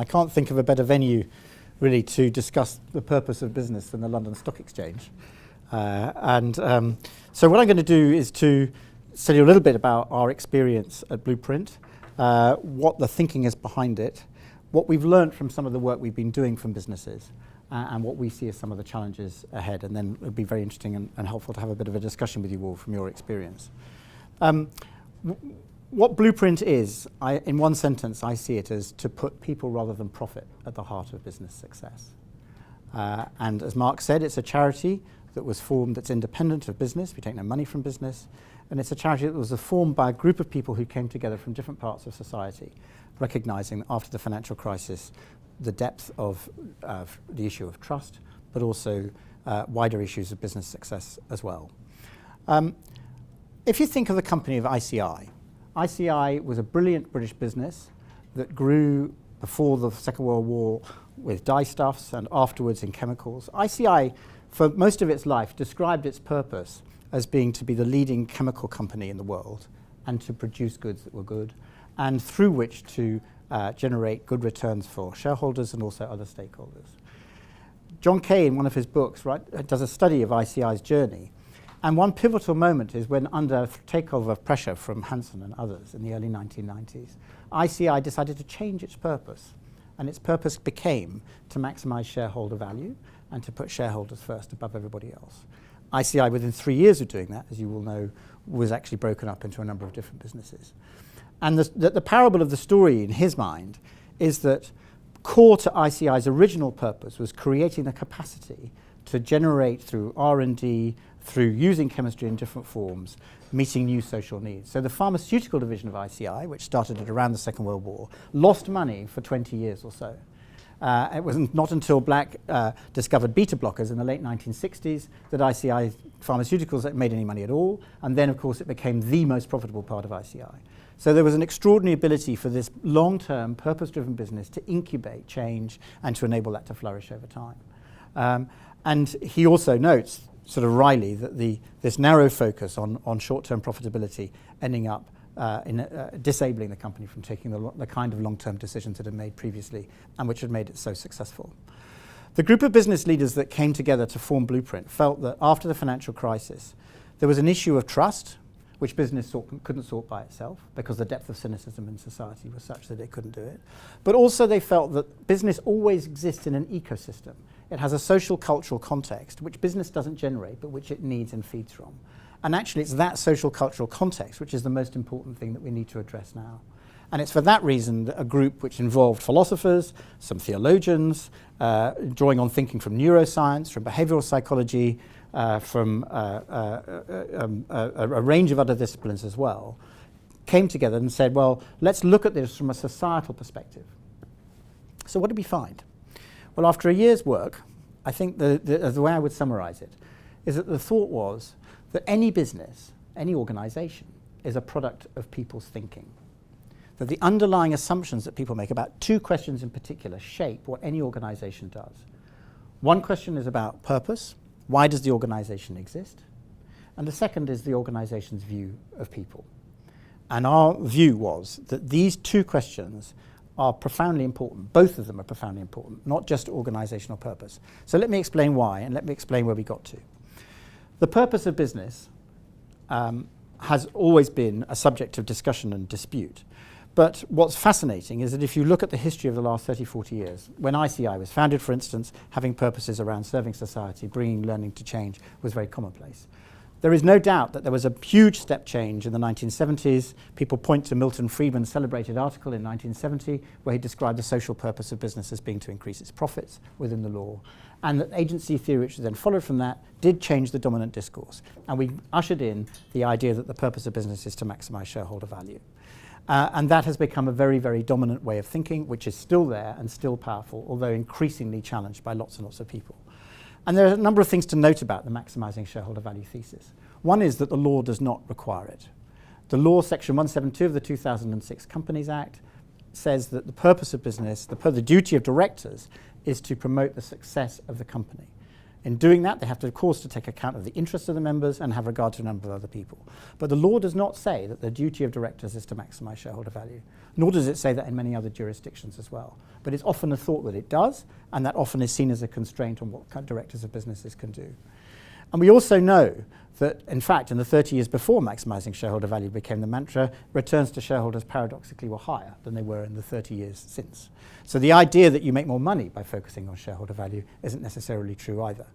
I can't think of a better venue really to discuss the purpose of business than the London Stock Exchange. So what I'm going to do is to tell you a little bit about our experience at Blueprint, what the thinking is behind it, what we've learned from some of the work we've been doing from businesses, and what we see as some of the challenges ahead. And then it'll be very interesting and helpful to have a bit of a discussion with you all from your experience. What Blueprint is, in one sentence, I see it as to put people rather than profit at the heart of business success. And as Mark said, it's a charity that was formed that's independent of business. We take no money from business. And it's a charity that was formed by a group of people who came together from different parts of society, recognizing that after the financial crisis, the depth of the issue of trust, but also wider issues of business success as well. If you think of the company of ICI, ICI was a brilliant British business that grew before the Second World War with dyestuffs and afterwards in chemicals. ICI, for most of its life, described its purpose as being to be the leading chemical company in the world and to produce goods that were good, and through which to generate good returns for shareholders and also other stakeholders. John Kay, in one of his books, does a study of ICI's journey. And one pivotal moment is when, under takeover pressure from Hansen and others in the early 1990s, ICI decided to change its purpose. And its purpose became to maximize shareholder value and to put shareholders first above everybody else. ICI, within 3 years of doing that, as you will know, was actually broken up into a number of different businesses. And the parable of the story in his mind is that core to ICI's original purpose was creating the capacity to generate through R&D, through using chemistry in different forms, meeting new social needs. So the pharmaceutical division of ICI, which started at around the Second World War, lost money for 20 years or so. It was not until Black discovered beta blockers in the late 1960s that ICI Pharmaceuticals made any money at all, and then of course it became the most profitable part of ICI. So there was an extraordinary ability for this long-term, purpose-driven business to incubate change and to enable that to flourish over time. And he also notes, sort of wryly, that this narrow focus on short-term profitability ending up disabling the company from taking the kind of long-term decisions it had made previously and which had made it so successful. The group of business leaders that came together to form Blueprint felt that after the financial crisis, there was an issue of trust, which business couldn't sort by itself because the depth of cynicism in society was such that it couldn't do it. But also they felt that business always exists in an ecosystem. It has a social cultural context which business doesn't generate but which it needs and feeds from. And actually it's that social cultural context which is the most important thing that we need to address now. And it's for that reason that a group which involved philosophers, some theologians, drawing on thinking from neuroscience, from behavioral psychology, from a range of other disciplines as well, came together and said, well, let's look at this from a societal perspective. So what did we find? Well, after a year's work, I think the way I would summarize it is that the thought was that any business, any organization, is a product of people's thinking. That the underlying assumptions that people make about two questions in particular shape what any organization does. One question is about purpose. Why does the organization exist? And the second is the organization's view of people. And our view was that these two questions are profoundly important. Both of them are profoundly important, not just organizational purpose. So let me explain why, and let me explain where we got to. The purpose of business has always been a subject of discussion and dispute. But what's fascinating is that if you look at the history of the last 30, 40 years, when ICI was founded, for instance, having purposes around serving society, bringing learning to change was very commonplace. There is no doubt that there was a huge step change in the 1970s. People point to Milton Friedman's celebrated article in 1970 where he described the social purpose of business as being to increase its profits within the law. And that agency theory, which then followed from that, did change the dominant discourse. And we ushered in the idea that the purpose of business is to maximize shareholder value. And that has become a very, very dominant way of thinking, which is still there and still powerful, although increasingly challenged by lots and lots of people. And there are a number of things to note about the maximizing shareholder value thesis. One is that the law does not require it. The law, section 172 of the 2006 Companies Act, says that the purpose of business, the duty of directors, is to promote the success of the company. In doing that, they have to, of course, to take account of the interests of the members and have regard to a number of other people. But the law does not say that the duty of directors is to maximise shareholder value, nor does it say that in many other jurisdictions as well. But it's often a thought that it does, and that often is seen as a constraint on what directors of businesses can do. And we also know that, in fact, in the 30 years before maximising shareholder value became the mantra, returns to shareholders paradoxically were higher than they were in the 30 years since. So the idea that you make more money by focusing on shareholder value isn't necessarily true either.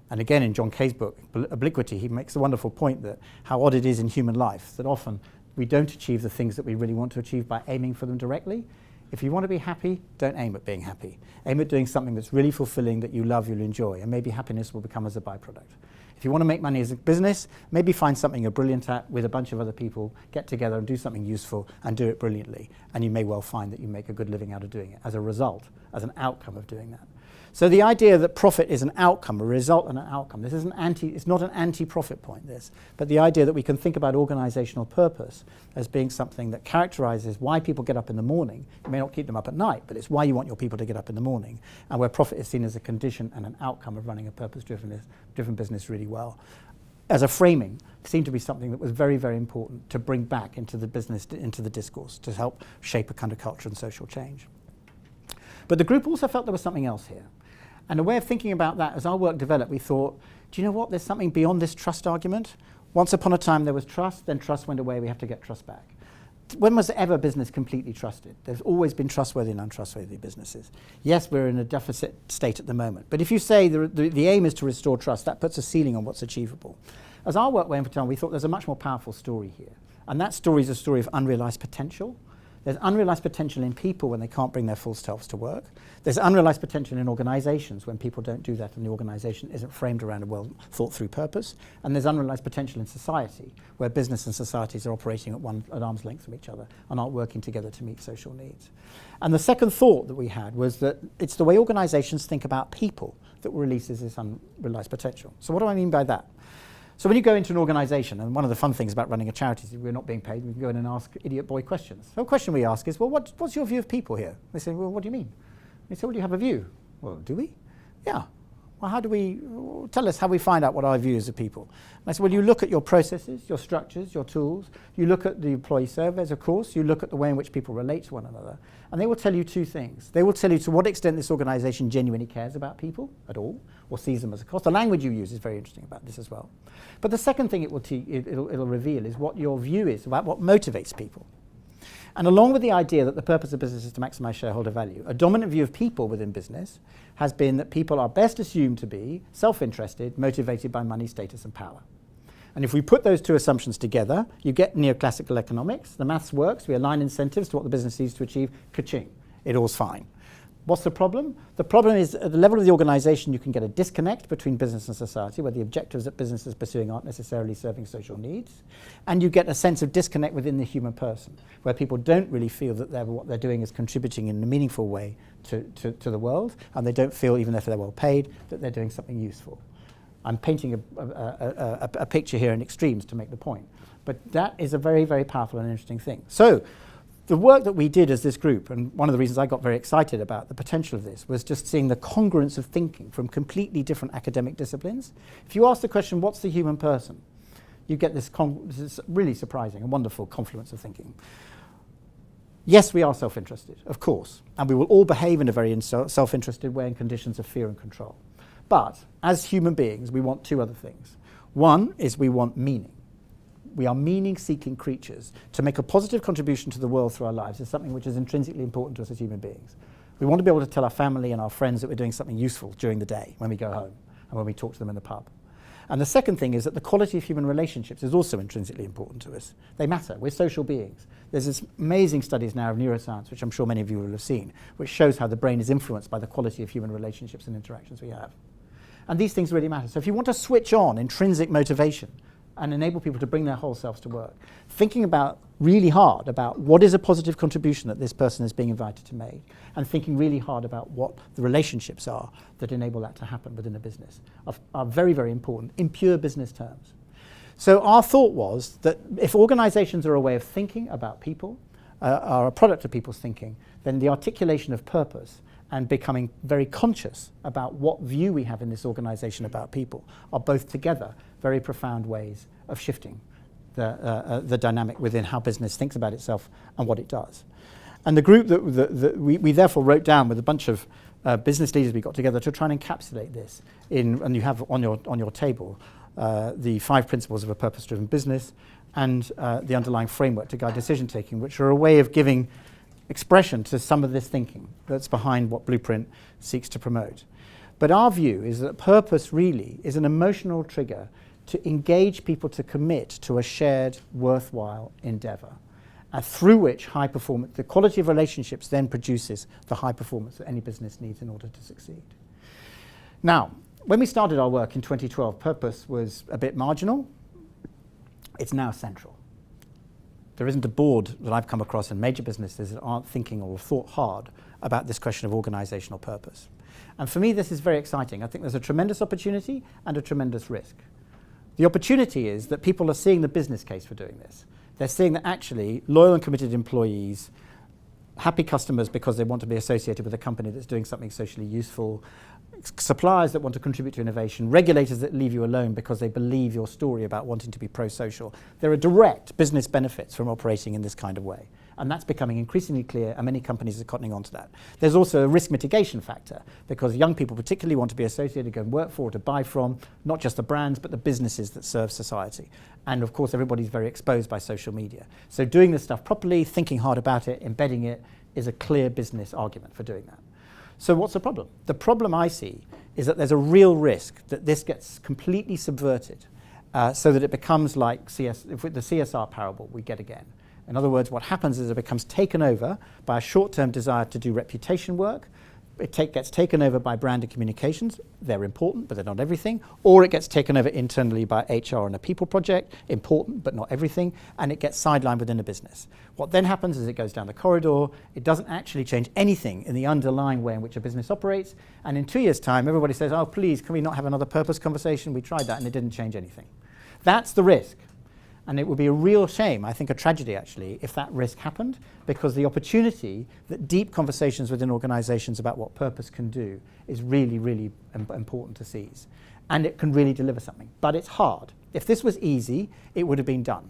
And again, in John Kay's book, Obliquity, he makes a wonderful point that how odd it is in human life that often we don't achieve the things that we really want to achieve by aiming for them directly. If you want to be happy, don't aim at being happy. Aim at doing something that's really fulfilling, that you love, you'll enjoy, and maybe happiness will become as a byproduct. If you want to make money as a business, maybe find something you're brilliant at with a bunch of other people, get together and do something useful and do it brilliantly. And you may well find that you make a good living out of doing it as a result, as an outcome of doing that. So the idea that profit is an outcome, a result and an outcome, this is it's not an anti-profit point, this, but the idea that we can think about organisational purpose as being something that characterises why people get up in the morning. You may not keep them up at night, but it's why you want your people to get up in the morning, and where profit is seen as a condition and an outcome of running a purpose-driven business really well. As a framing, seemed to be something that was very, very important to bring back into the business, into the discourse, to help shape a kind of culture and social change. But the group also felt there was something else here. And a way of thinking about that, as our work developed, we thought, do you know what, there's something beyond this trust argument. Once upon a time there was trust, then trust went away, we have to get trust back. When was ever business completely trusted? There's always been trustworthy and untrustworthy businesses. Yes, we're in a deficit state at the moment, but if you say the aim is to restore trust, that puts a ceiling on what's achievable. As our work went on, we thought there's a much more powerful story here. And that story is a story of unrealized potential. There's unrealized potential in people when they can't bring their full selves to work. There's unrealized potential in organizations when people don't do that and the organization isn't framed around a well thought through purpose. And there's unrealized potential in society where business and societies are operating at arm's length from each other and aren't working together to meet social needs. And the second thought that we had was that it's the way organizations think about people that releases this unrealized potential. So what do I mean by that? So when you go into an organisation, and one of the fun things about running a charity is we're not being paid, we can go in and ask idiot boy questions. So the question we ask is, well, what's your view of people here? They say, well, what do you mean? They say, well, do you have a view? Well, do we? Yeah. Well, how do we, tell us how we find out what our view is of people. And I said, well, you look at your processes, your structures, your tools, you look at the employee surveys, of course, you look at the way in which people relate to one another, and they will tell you two things. They will tell you to what extent this organisation genuinely cares about people at all, or sees them as a cost. The language you use is very interesting about this as well. But the second thing it'll reveal is what your view is about what motivates people. And along with the idea that the purpose of business is to maximise shareholder value, a dominant view of people within business has been that people are best assumed to be self-interested, motivated by money, status and power. And if we put those two assumptions together, you get neoclassical economics. The maths works, we align incentives to what the business needs to achieve, ka-ching, it all's fine. What's the problem? The problem is at the level of the organisation you can get a disconnect between business and society where the objectives that business is pursuing aren't necessarily serving social needs, and you get a sense of disconnect within the human person where people don't really feel that what they're doing is contributing in a meaningful way to the world, and they don't feel, even if they're well paid, that they're doing something useful. I'm painting a picture here in extremes to make the point, but that is a very, very powerful and interesting thing. So the work that we did as this group, and one of the reasons I got very excited about the potential of this, was just seeing the congruence of thinking from completely different academic disciplines. If you ask the question, what's the human person? You get this is really surprising and wonderful confluence of thinking. Yes, we are self-interested, of course, and we will all behave in a very self-interested way in conditions of fear and control. But as human beings, we want two other things. One is we want meaning. We are meaning-seeking creatures. To make a positive contribution to the world through our lives is something which is intrinsically important to us as human beings. We want to be able to tell our family and our friends that we're doing something useful during the day when we go home and when we talk to them in the pub. And the second thing is that the quality of human relationships is also intrinsically important to us. They matter. We're social beings. There's this amazing studies now of neuroscience, which I'm sure many of you will have seen, which shows how the brain is influenced by the quality of human relationships and interactions we have. And these things really matter. So if you want to switch on intrinsic motivation and enable people to bring their whole selves to work, thinking about really hard about what is a positive contribution that this person is being invited to make, and thinking really hard about what the relationships are that enable that to happen within a business are very, very important in pure business terms. So our thought was that if organizations are a way of thinking about people, are a product of people's thinking, then the articulation of purpose and becoming very conscious about what view we have in this organisation about people are both together very profound ways of shifting the dynamic within how business thinks about itself and what it does. And the group that we therefore wrote down with a bunch of business leaders we got together to try and encapsulate this in, and you have on your table the 5 principles of a purpose-driven business and the underlying framework to guide decision-taking, which are a way of giving expression to some of this thinking that's behind what Blueprint seeks to promote. But our view is that purpose really is an emotional trigger to engage people to commit to a shared, worthwhile endeavour, through which high performance, the quality of relationships then produces the high performance that any business needs in order to succeed. Now, when we started our work in 2012, purpose was a bit marginal. It's now central. There isn't a board that I've come across in major businesses that aren't thinking or thought hard about this question of organisational purpose. And for me, this is very exciting. I think there's a tremendous opportunity and a tremendous risk. The opportunity is that people are seeing the business case for doing this. They're seeing that actually loyal and committed employees, happy customers because they want to be associated with a company that's doing something socially useful, suppliers that want to contribute to innovation, regulators that leave you alone because they believe your story about wanting to be pro-social. There are direct business benefits from operating in this kind of way. And that's becoming increasingly clear, and many companies are cottoning on to that. There's also a risk mitigation factor, because young people particularly want to be associated, go and work for, to buy from, not just the brands, but the businesses that serve society. And of course, everybody's very exposed by social media. So doing this stuff properly, thinking hard about it, embedding it, is a clear business argument for doing that. So what's the problem? The problem I see is that there's a real risk that this gets completely subverted so that it becomes like the CSR parable we get again. In other words, what happens is it becomes taken over by a short-term desire to do reputation work. It gets taken over by branded communications. They're important, but they're not everything. Or it gets taken over internally by HR and a people project, important, but not everything, and it gets sidelined within a business. What then happens is it goes down the corridor. It doesn't actually change anything in the underlying way in which a business operates. And in 2 years' time, everybody says, oh, please, can we not have another purpose conversation? We tried that, and it didn't change anything. That's the risk. And it would be a real shame, I think a tragedy actually, if that risk happened, because the opportunity that deep conversations within organisations about what purpose can do is really, really important to seize. And it can really deliver something. But it's hard. If this was easy, it would have been done.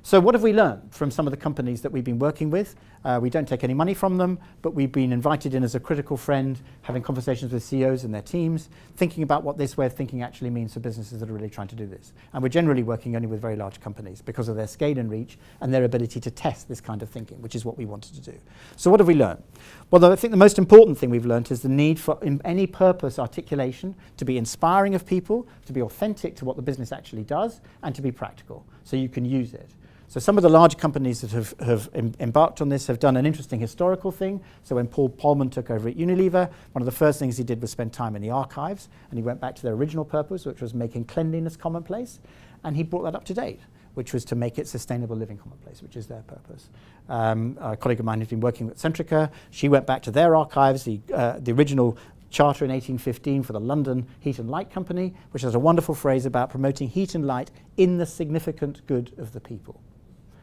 So what have we learned from some of the companies that we've been working with? We don't take any money from them, but we've been invited in as a critical friend, having conversations with CEOs and their teams, thinking about what this way of thinking actually means for businesses that are really trying to do this. And we're generally working only with very large companies because of their scale and reach and their ability to test this kind of thinking, which is what we wanted to do. So what have we learned? Well, I think the most important thing we've learned is the need for any purpose articulation to be inspiring of people, to be authentic to what the business actually does, and to be practical, so you can use it. So some of the large companies that have embarked on this have done an interesting historical thing. So when Paul Polman took over at Unilever, one of the first things he did was spend time in the archives, and he went back to their original purpose, which was making cleanliness commonplace, and he brought that up to date, which was to make it sustainable living commonplace, which is their purpose. A colleague of mine who's been working with Centrica, she went back to their archives, the original charter in 1815 for the London Heat and Light Company, which has a wonderful phrase about promoting heat and light in the significant good of the people.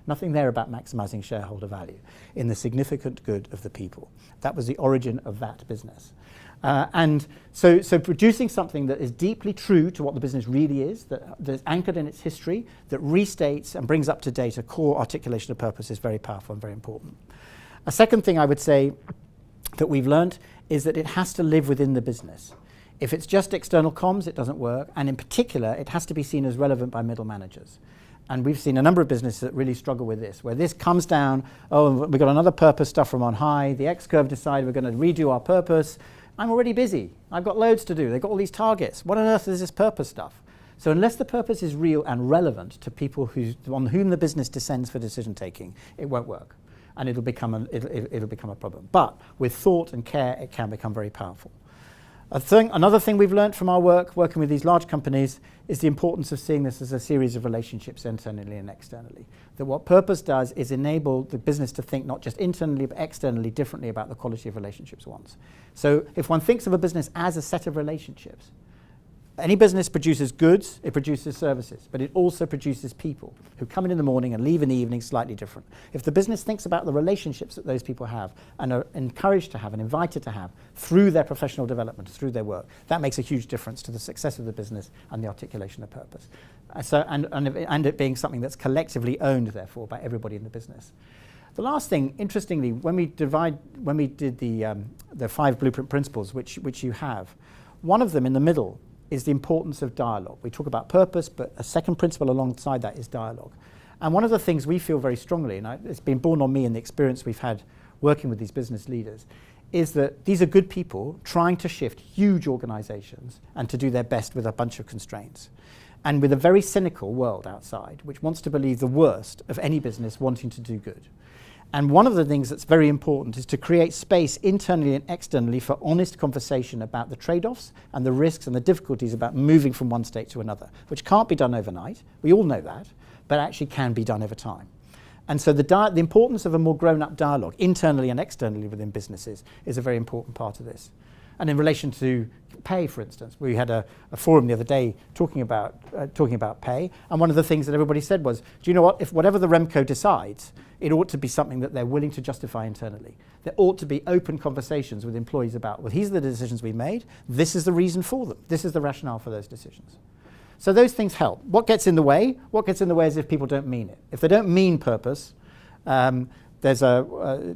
Nothing there about maximising shareholder value, in the significant good of the people. That was the origin of that business. And so producing something that is deeply true to what the business really is, that's anchored in its history, that restates and brings up to date a core articulation of purpose is very powerful and very important. A second thing I would say that we've learned is that it has to live within the business. If it's just external comms, it doesn't work, and in particular, it has to be seen as relevant by middle managers. And we've seen a number of businesses that really struggle with this, where this comes down, oh, we've got another purpose stuff from on high, the X-curve decided we're going to redo our purpose. I'm already busy. I've got loads to do. They've got all these targets. What on earth is this purpose stuff? So unless the purpose is real and relevant to people on whom the business descends for decision taking, it won't work. And it'll become a problem. But with thought and care, it can become very powerful. Another thing we've learned from our work, working with these large companies, is the importance of seeing this as a series of relationships internally and externally. That what purpose does is enable the business to think not just internally but externally differently about the quality of relationships it wants. So if one thinks of a business as a set of relationships, Any business produces goods, it produces services, but it also produces people who come in the morning and leave in the evening slightly different. If the business thinks about the relationships that those people have and are encouraged to have and invited to have through their professional development, through their work, that makes a huge difference to the success of the business and the articulation of purpose. And it being something that's collectively owned, therefore, by everybody in the business. The last thing, interestingly, when we did the 5 blueprint principles, which you have, one of them in the middle is the importance of dialogue. We talk about purpose, but a second principle alongside that is dialogue. And one of the things we feel very strongly, and it's been borne on me in the experience we've had working with these business leaders, is that these are good people trying to shift huge organizations and to do their best with a bunch of constraints. And with a very cynical world outside, which wants to believe the worst of any business wanting to do good. And one of the things that's very important is to create space internally and externally for honest conversation about the trade-offs and the risks and the difficulties about moving from one state to another, which can't be done overnight. We all know that, but actually can be done over time. And so the importance of a more grown-up dialogue, internally and externally within businesses, is a very important part of this. And in relation to pay, for instance, we had a forum the other day talking about pay, and one of the things that everybody said was, do you know what, if whatever the Remco decides, it ought to be something that they're willing to justify internally. There ought to be open conversations with employees about, well, these are the decisions we made, this is the reason for them, this is the rationale for those decisions. So those things help. What gets in the way? What gets in the way is if people don't mean it. If they don't mean purpose, there's the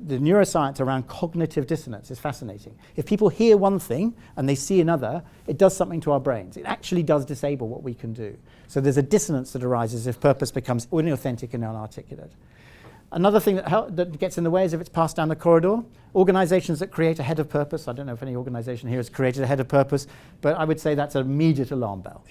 neuroscience around cognitive dissonance is fascinating. If people hear one thing and they see another, it does something to our brains. It actually does disable what we can do. So there's a dissonance that arises if purpose becomes inauthentic and unarticulate. Another thing that gets in the way is if it's passed down the corridor. Organizations that create a head of purpose, I don't know if any organization here has created a head of purpose, but I would say that's an immediate alarm bell.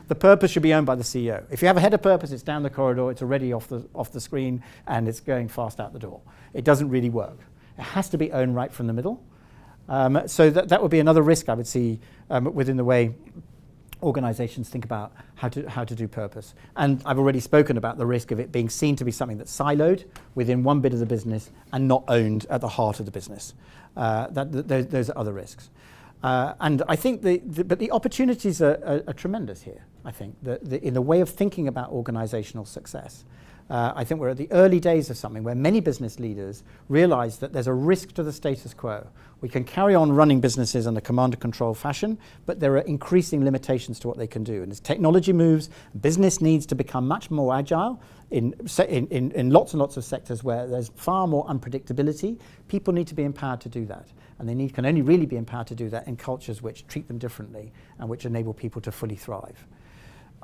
The purpose should be owned by the CEO. If you have a head of purpose, it's down the corridor, it's already off the screen, and it's going fast out the door. It doesn't really work. It has to be owned right from the middle. So that would be another risk I would see within the way organizations think about how to do purpose. And I've already spoken about the risk of it being seen to be something that's siloed within one bit of the business and not owned at the heart of the business. Those are other risks. And I think but the opportunities are tremendous here, I think, in the way of thinking about organizational success. I think we're at the early days of something where many business leaders realize that there's a risk to the status quo. We can carry on running businesses in a command and control fashion, but there are increasing limitations to what they can do. And as technology moves, business needs to become much more agile in lots and lots of sectors where there's far more unpredictability. People need to be empowered to do that. And they can only really be empowered to do that in cultures which treat them differently and which enable people to fully thrive.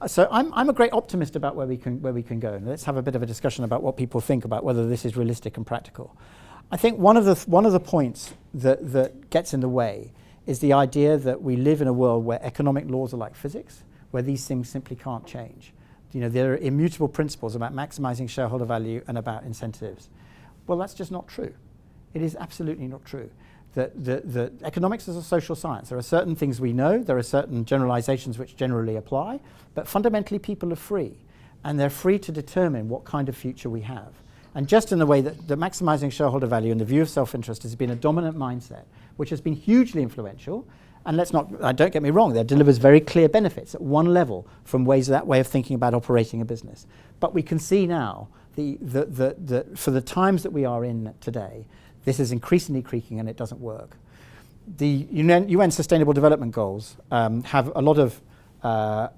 So I'm a great optimist about where we can go. And let's have a bit of a discussion about what people think about whether this is realistic and practical. I think one of the points that gets in the way is the idea that we live in a world where economic laws are like physics, where these things simply can't change. You know, there are immutable principles about maximizing shareholder value and about incentives. Well, that's just not true. It is absolutely not true. The economics is a social science. There are certain things we know, there are certain generalizations which generally apply, but fundamentally people are free, and they're free to determine what kind of future we have. And just in the way that the maximizing shareholder value and the view of self-interest has been a dominant mindset, which has been hugely influential, and don't get me wrong, that delivers very clear benefits at one level from that way of thinking about operating a business. But we can see now, for the times that we are in today, this is increasingly creaking and it doesn't work. The UN Sustainable Development Goals have a lot of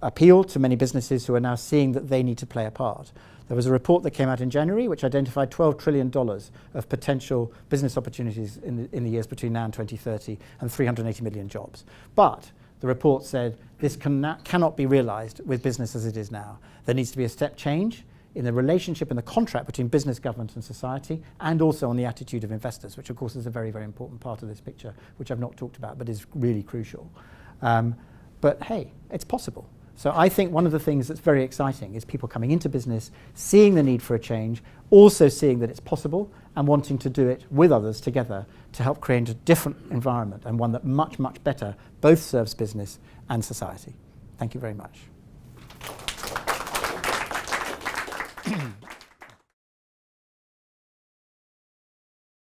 appeal to many businesses who are now seeing that they need to play a part. There was a report that came out in January which identified $12 trillion of potential business opportunities in the years between now and 2030 and 380 million jobs. But the report said this cannot be realized with business as it is now. There needs to be a step change in the relationship and the contract between business, government and society, and also on the attitude of investors, which of course is a very, very important part of this picture, which I've not talked about, but is really crucial. But hey, it's possible. So I think one of the things that's very exciting is people coming into business, seeing the need for a change, also seeing that it's possible and wanting to do it with others together to help create a different environment and one that much, much better both serves business and society. Thank you very much.